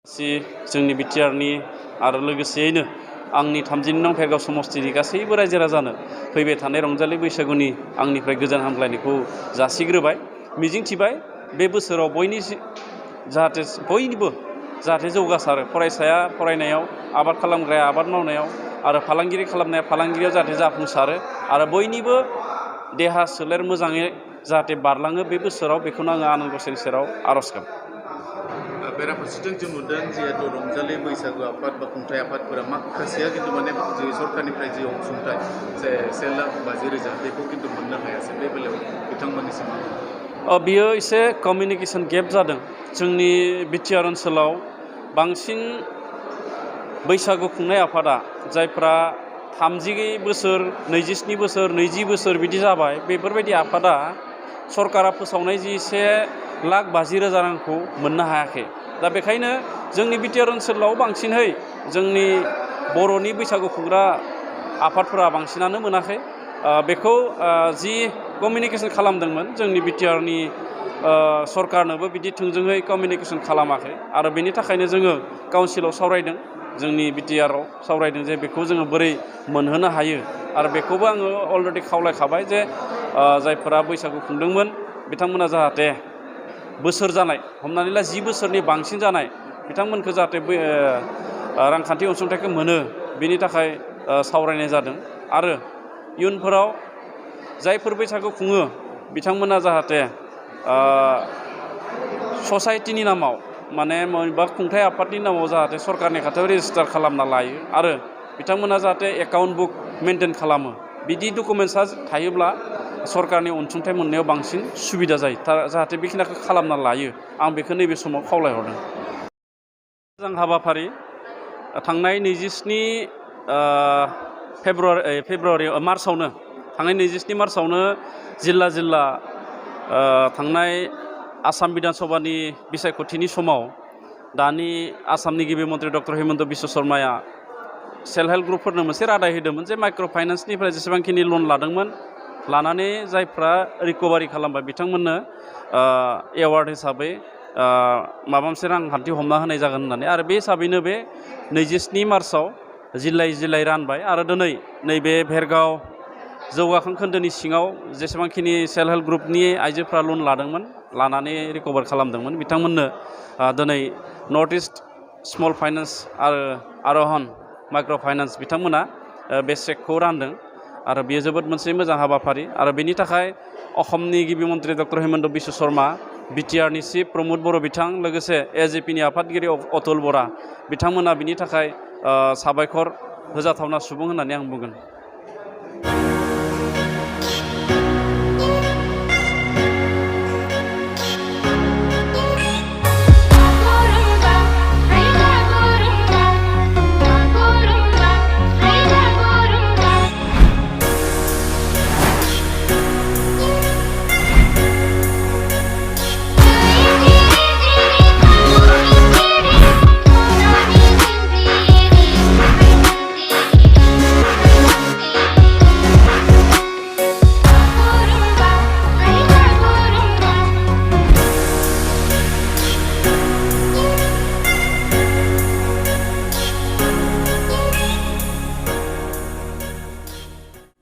जोंनि बिटिआरनि आरो लोगोसेयैनो आंनि 32 नं भेरगाव समस्तिनि गासैबो रायजो राजानो फैबाय थानाय रंजालि बैसागुनि आंनिफ्राय गोजोन हामलायनायखौ जासिग्रोबाय मिजिंथिबाय बे बोसोराव बयनिबो जाहाथे जौगासारो फरायसाया फरायनायाव आबाद खालामग्राया आबाद मावनायाव आरो फालांगिरि खालामनाया फालांगिरियाव जाहाथे जाफुंसारो आरो बयनिबो देहा सोलेर मोजाङै जाहाथे बारलाङो बे बोसोराव बेखौनो आङो आनान गसाइनि सेराव आर'ज गाबो। बेराफारसेथिं जों नुदों जिहेतु रंजालि बैसागु आफाद बा खुंथाय आफादफोरा माखासेया खिन्थु माने जि सरकारनिफ्राय जि अनसुंथाइ 1,50,000 बेखौ खिन्थु मोननो हायासै बे बेलायाव बिथांमोननिसिम बियो एसे कमिउनिकेसन गेप जादों जोंनि बिटिआर ओनसोलाव बांसिन बैसागु खुंनाय आफादा जायफ्रा 30 बोसोर 27 बोसोर 20 बोसोर बिदि जाबाय बेफोरबायदि आफादा सरकारा फोसावनाय जि 1,50,000 रांखौ मोननो हायाखै दा बेखायनो जोंनि बिटिआर ओनसोलाव बांसिनहै जोंनि बर'नि बैसागु खुंग्रा आफादफोरा बांसिनानो मोनाखै बेखौ जि कमिउनिकेसन खालामदोंमोन जोंनि बिटिआरनि सरकारनोबो बिदि थोंजोङै कमिउनिकेसन खालामाखै आरो बेनि थाखायनो जोङो काउन्सिलाव सावरायदों जोंनि बिटिआराव सावरायदों जे बेखौ जोङो बोरै मोनहोनो हायो आरो बेखौबो आङो अलरेडि खावलायखाबाय जे जायफोरा बैसागु खुंदोंमोन बिथांमोना जाहाथे बोसोर जानाय हमनानै ला 10 बोसोरनि बांसिन जानाय बिथांमोनखौ जाहाथे रांखान्थि अनसुंथाइखौ मोनो बेनि थाखाय सावरायनाय जादों आरो इयुनफोराव जायफोर बैसागु खुङो बिथांमोना जाहाथे ससाइटिनि नामाव माने बबेबा खुंथाय आफादनि नामाव जाहाथे सरकारनि खाथियाव रेजिस्टार खालामना लायो आरो बिथांमोना जाहाथे एकाउन्ट बुक मेनटेन खालामो बिदि डकुमेन्टसा थायोब्ला सरकारनि अनसुंथाइ मोननायाव बांसिन सुबिदा जायो जाहाथे बेखिनिखौ खालामना लायो आं बेखौ नैबे समाव खावलायहरदों। मोजां हाबाफारि थांनाय 27 मार्चआवनो थांनाय 27 मार्चआवनो जिल्ला थांनाय आसाम बिधान सभानि बिसायख'थिनि समाव दानि आसामनि गिबि मन्थ्रि डक्टर हिमन्त बिश्व शर्माया सेल्फ हेल्प ग्रुपफोरनो मोनसे रादाय होदोंमोन जे माइक्र' फाइनान्सनिफ्राय जेसेबांखिनि लन लादोंमोन लानानै जायफ्रा रिकभारि खालामबाय बिथांमोननो एवार्ड हिसाबै माबा मोनसे रांखान्थि हमना होनाय जागोन होननानै आरो बे हिसाबैनो बे 27 मार्चआव जिल्लायै रानबाय आरो दिनै नैबे भेरगाव जौगाखां खोन्दोनि सिङाव जेसेबांखिनि सेल्फ हेल्प ग्रुपनि आइजोफ्रा लन लादोंमोन लानानै रिकभार खालामदोंमोन बिथांमोननो दिनै नर्थ इस्ट स्मल फाइनान्स आरो आर'हन माइक्र' फाइनान्स बिथांमोना बे चेकखौ रानदों आरो बेयो जोबोद मोनसे मोजां हाबाफारि आरो बेनि थाखाय असमनि गिबि मन्थ्रि डक्टर हिमन्त बिश्व शर्मा बिटिआरनि चिफ प्रमद बर' बिथां लोगोसे एजिपिनि आफादगिरि अतुल बरा बिथांमोना बिनि थाखाय साबायखर होजाथावना सुबुं होननानै आं बुंगोन।